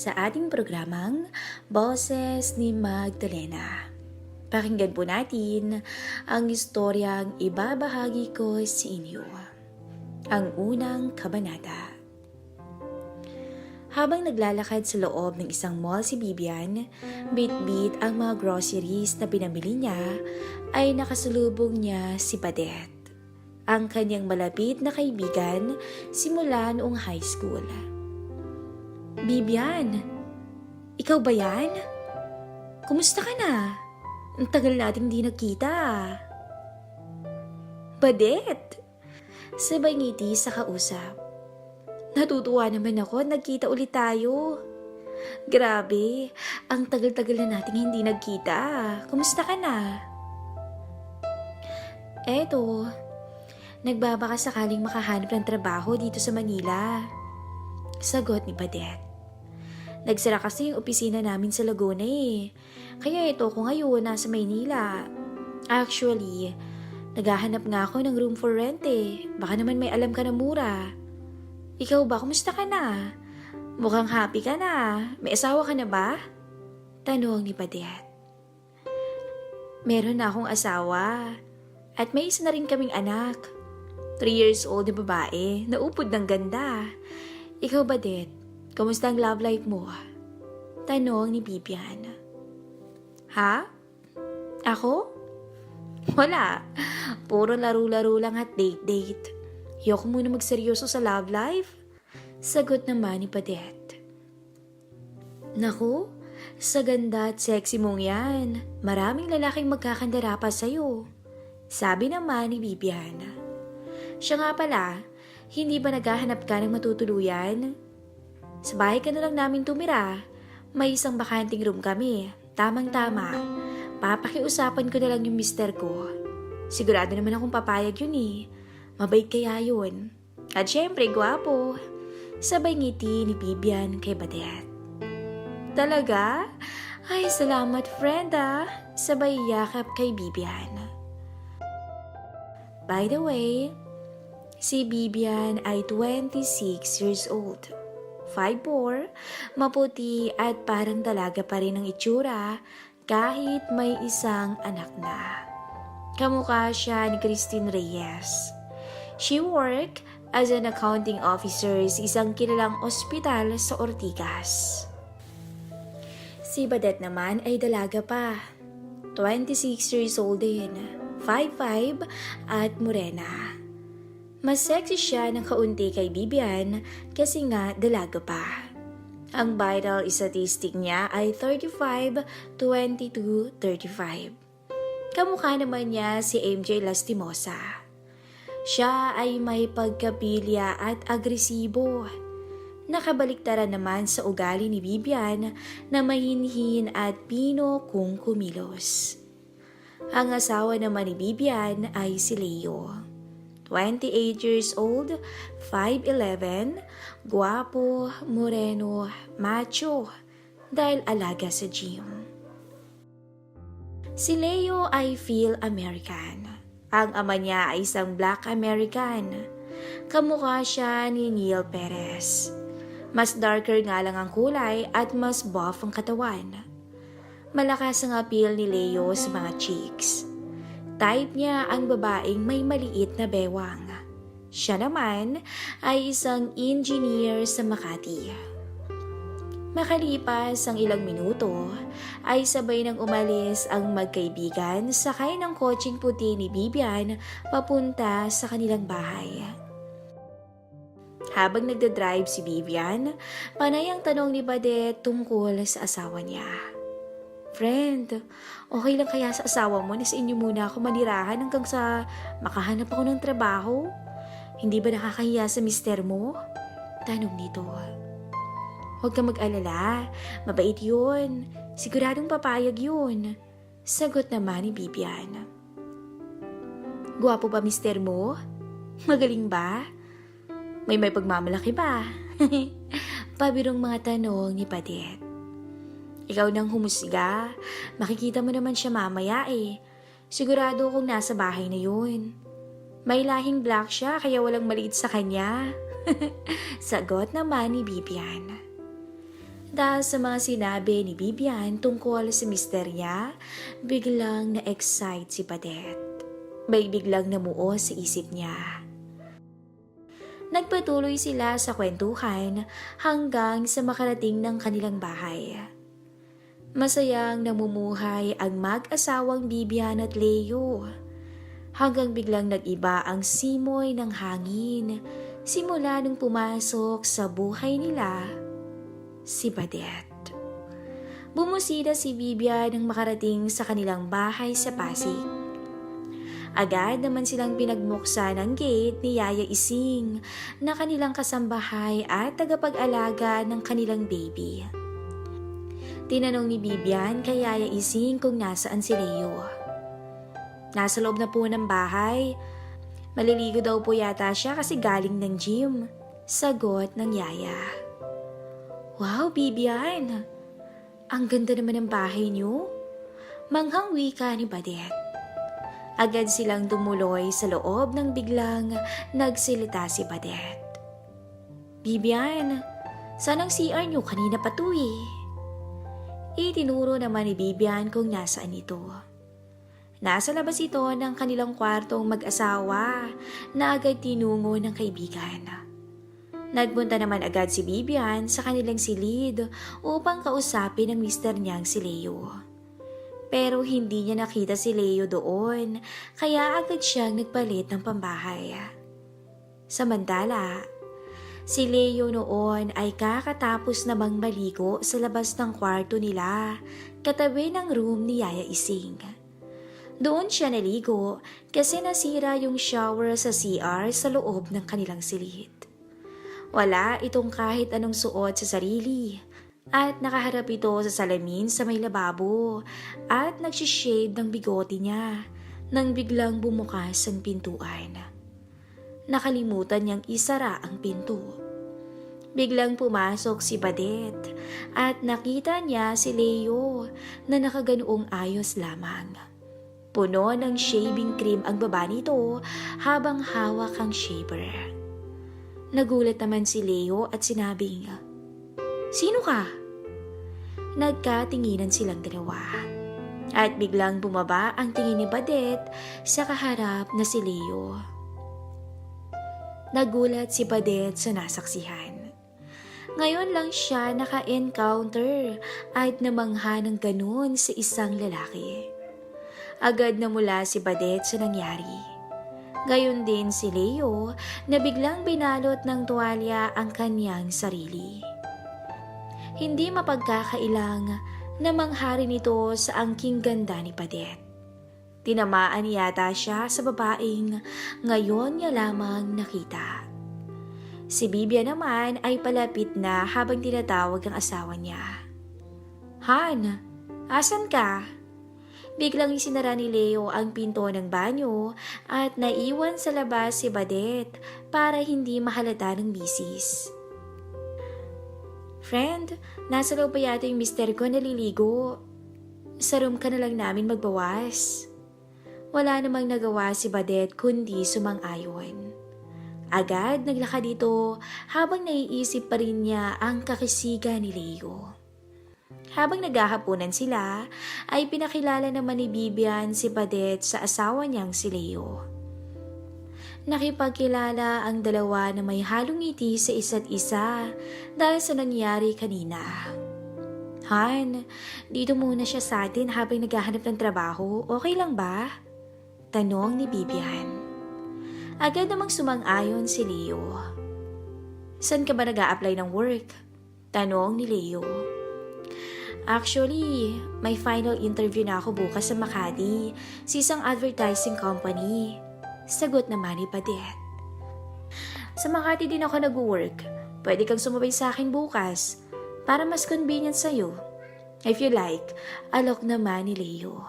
sa ating programang Boses ni Magdalena. Pakinggan po natin ang istoryang ibabahagi ko sa inyo. Ang unang kabanata. Habang naglalakad sa loob ng isang mall si Bibian, bit-bit ang mga groceries na pinamili niya, ay nakasalubong niya si Badet, ang kanyang malapit na kaibigan simula noong high school. Bibian, ikaw ba yan? Kumusta ka na? Ang tagal nating di nagkita. Badet! Sabay ngiti sa kausap. Natutuwa naman ako at nagkita ulit tayo. Grabe, ang tagal-tagal na nating hindi nagkita. Kumusta ka na? Eto, nagbabaka sakaling makahanap ng trabaho dito sa Manila. Sagot ni Badet. Nagsara kasi yung opisina namin sa Laguna eh. Kaya ito ko ngayon nasa Maynila. Actually, naghahanap nga ako ng room for rent eh. Baka naman may alam ka na mura. Ikaw ba, kumusta ka na? Mukhang happy ka na. May asawa ka na ba? Tanong ni Badet. Meron na akong asawa. At may isa na rin kaming anak. 3 years old na babae, naupod ng ganda. Ikaw Badet, kumusta ang love life mo? Tanong ni Bibian. Ha? Ako? Wala. Puro laro-laro lang at date-date. Ayoko muna magseryoso sa love life. Sagot naman ni Badet. Naku, sa ganda at sexy mong yan, maraming lalaking magkakandara pa sa'yo. Sabi naman ni Bibian. Siya nga pala, hindi ba naghahanap ka ng matutuluyan? Sa bahay ka na lang namin tumira. May isang bakanting room kami. Tamang-tama. Papakiusapan ko na lang yung mister ko. Sigurado naman akong papayag yun eh. Mabait kaya yun. At syempre, gwapo. Sabay ngiti ni Bibian kay Badet. Talaga? Ay, salamat friend ah. Sabay yakap kay Bibian. By the way, si Bibian ay 26 years old. 5'4", maputi at parang dalaga pa rin ang itsura kahit may isang anak na. Kamukha siya ni Christine Reyes. She work as an accounting officer sa isang kilalang ospital sa Ortigas. Si Badet naman ay dalaga pa. 26 years old din, 5'5" at morena. Mas sexy siya ng kaunti kay Bibian kasi nga dalaga pa. Ang vital statistic niya ay 35, 22, 35. Kamukha naman niya si MJ Lastimosa. Siya ay may pagkapilya at agresibo. Nakabaliktaran naman sa ugali ni Bibian na mahinhin at pino kung kumilos. Ang asawa naman ni Bibian ay si Leo. 28 years old, 5'11", guwapo, moreno, macho, dahil alaga sa gym. Si Leo ay feel American. Ang ama niya ay isang black American. Kamukha siya ni Neil Perez. Mas darker nga lang ang kulay at mas buff ang katawan. Malakas ang appeal ni Leo sa mga chicks. Type niya ang babaeng may maliit na bewang. Siya naman ay isang engineer sa Makati. Makalipas ang ilang minuto, ay sabay nang umalis ang magkaibigan sakay ng kotseng puti ni Bibian papunta sa kanilang bahay. Habang nagdadrive si Bibian, panay ang tanong ni Badet tungkol sa asawa niya. Friend, okay lang kaya sa asawa mo na sa inyo muna ako manirahan hanggang sa makahanap ako ng trabaho? Hindi ba nakakahiya sa mister mo? Tanong nito. Huwag ka mag-alala, mabait yun. Siguradong papayag yun. Sagot naman ni Bibian. Guwapo ba mister mo? Magaling ba? May pagmamalaki ba? Pabirong mga tanong ni Badet. Ikaw nang humusga. Makikita mo naman siya mamaya eh. Sigurado kung nasa bahay na yun. May lahing black siya kaya walang maliit sa kanya. Sagot naman ni Bibian. Dahil sa mga sinabi ni Bibian tungkol sa misterya, biglang na-excite si Padet. May biglang namuo sa isip niya. Nagpatuloy sila sa kwentuhan hanggang sa makarating ng kanilang bahay. Masayang namumuhay ang mag-asawang Bibian at Leo. Hanggang biglang nag-iba ang simoy ng hangin simula nung pumasok sa buhay nila si Padet. Bumusida si Bibian nang makarating sa kanilang bahay sa Pasig. Agad naman silang pinagmuksa ng gate ni Yaya Ising na kanilang kasambahay at tagapag-alaga ng kanilang baby. Tinanong ni Bibian kay Yaya Ising kung nasaan si Leo. Nasa loob na po ng bahay. Maliligo daw po yata siya kasi galing ng gym. Sagot ng Yaya. Wow, Bibian! Ang ganda naman ng bahay niyo. Manghang wika ni Padet. Agad silang tumuloy sa loob nang biglang nagsilita si Padet. Bibian, saan ang CR niyo? Kanina pa to eh. Itinuro naman ni Bibian kung nasaan ito. Nasa labas ito ng kanilang kwartong mag-asawa na agad tinungo ng kaibigan. Nagpunta naman agad si Bibian sa kanilang silid upang kausapin ang mister niyang si Leo. Pero hindi niya nakita si Leo doon, kaya agad siyang nagpalit ng pambahay. Samantala, si Leo noon ay kakatapos namang maligo sa labas ng kwarto nila, katabi ng room ni Yaya Ising. Doon siya naligo kasi nasira yung shower sa CR sa loob ng kanilang silid. Wala itong kahit anong suot sa sarili. At nakaharap ito sa salamin sa may lababo at nagsishave ng bigote niya nang biglang bumukas ang pintuan. Nakalimutan niyang isara ang pinto. Biglang pumasok si Padet at nakita niya si Leo na nakaganoong ayos lamang. Puno ng shaving cream ang baba nito habang hawak ang shaver. Nagulat naman si Leo at sinabing, "Sino ka?" Nagkatinginan silang dalawa. At biglang bumaba ang tingin ni Padet sa kaharap na si Leo. Nagulat si Padet sa nasaksihan. Ngayon lang siya naka-encounter at namangha ng ganun sa isang lalaki. Agad na mula si Padet sa nangyari. Gayon din si Leo na biglang binalot ng tuwalya ang kanyang sarili. Hindi mapagkakailang na manghari nito sa angking ganda ni Padet. Tinamaan yata siya sa babaeng ngayon niya lamang nakita. Si Bibian naman ay palapit na habang tinatawag ang asawa niya. Han, asan ka? Biglang isinara ni Leo ang pinto ng banyo at naiwan sa labas si Padet para hindi mahalata ng bisis. Friend, nasa loob pa yata yung mister ko naliligo. Sa room ka na lang namin magbawas. Wala namang nagawa si Padet kundi sumang-ayon. Agad naglakad dito habang naiisip pa rin niya ang kakisiga ni Leo. Habang naghahaponan sila, ay pinakilala naman ni Bibian si Padet sa asawa niyang si Leo. Nakipagkilala ang dalawa na may halong ngiti sa isa't isa dahil sa nangyari kanina. Han, dito muna siya sa atin habang naghahanap ng trabaho, okay lang ba? Tanong ni Bibian. Agad namang sumang-ayon si Leo. Saan ka ba nag-a-apply ng work? Tanong ni Leo. Actually, may final interview na ako bukas sa Makati sa isang advertising company. Sagot naman ni Padet. Sa Makati din ako nag-work. Pwede kang sumabay sa akin bukas para mas convenient sa'yo. If you like, alok naman ni Leo.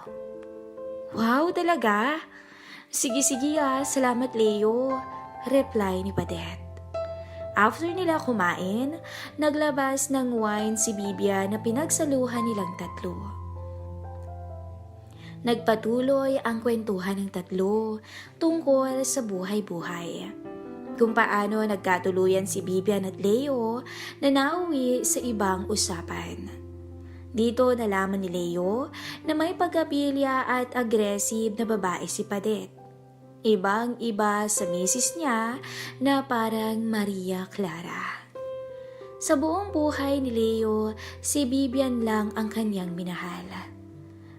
Wow, talaga? Sige salamat Leo. Reply ni Padet. After nila kumain, naglabas ng wine si Bibian na pinagsaluhan nilang tatlo. Nagpatuloy ang kwentuhan ng tatlo tungkol sa buhay-buhay. kung paano nagkatuluyan si Bibian at Leo na nauwi sa ibang usapan. Dito nalaman ni Leo na may pagkapilya at aggressive na babae si Padet. Ibang-iba sa misis niya na parang Maria Clara. Sa buong buhay ni Leo, si Bibian lang ang kanyang minahal.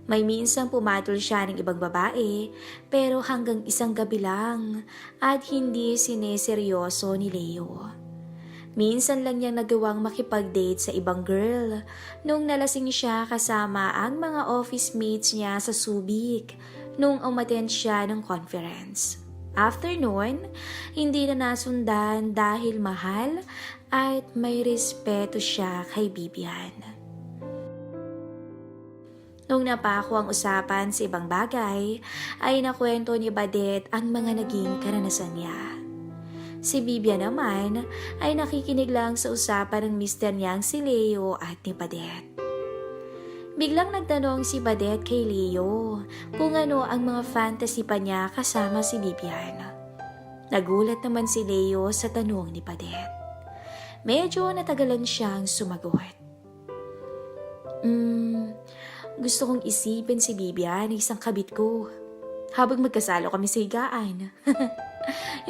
May minsang pumatol siya ng ibang babae pero hanggang isang gabi lang at hindi sineseryoso ni Leo. Minsan lang niyang nagawang makipag-date sa ibang girl nung nalasing siya kasama ang mga office mates niya sa Subic nung umattend siya ng conference. After noon, hindi na nasundan dahil mahal at may respeto siya kay Bibian. Nung napako ang usapan sa ibang bagay, ay nakwento ni Badet ang mga naging karanasan niya. Si Bibian naman ay nakikinig lang sa usapan ng mister niyang si Leo at ni Badet. Biglang nagtanong si Badet kay Leo kung ano ang mga fantasy pa niya kasama si Bibian. Nagulat naman si Leo sa tanong ni Badet. Medyo natagalan siyang sumagot. Gusto kong isipin si Bibian, isang kabit ko. Habang magkasalo kami sa higaan.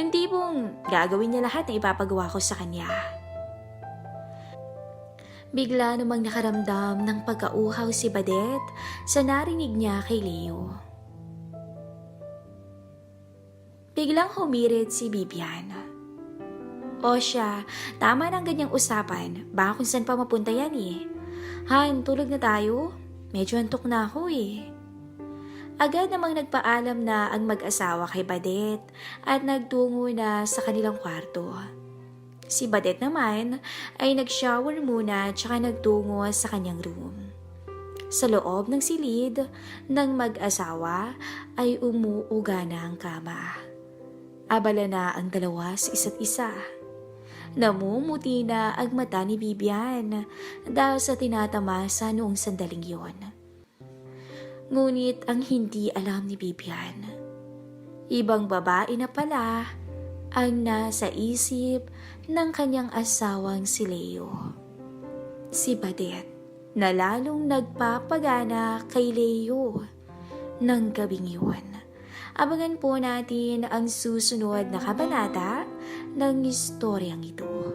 Yung tipong gagawin niya lahat na ipapagawa ko sa kanya. Bigla namang nakaramdam ng pagkauhaw si Badet sa narinig niya kay Leo. Biglang humirit si Bibian. O siya, tama na ang ganyang usapan. Baka kung saan pa mapunta yan eh. Han, tulog na tayo? Medyo antok na ako eh. Agad namang nagpaalam na ang mag-asawa kay Badet at nagtungo na sa kanilang kwarto. Si Badet naman ay nag-shower muna tsaka nagtungo sa kanyang room. Sa loob ng silid ng mag-asawa ay umuuga na ang kama. Abala na ang dalawa sa isa't isa. Namumuti na ang mata ni Bibian dahil sa tinatamasa noong sandaling yon. Ngunit ang hindi alam ni Bibian, ibang babae na pala ang nasa isip ng kanyang asawang si Leo. Si Badet na lalong nagpapagana kay Leo ng gabing yun. Abangan po natin ang susunod na kabanata ng istoryang ito.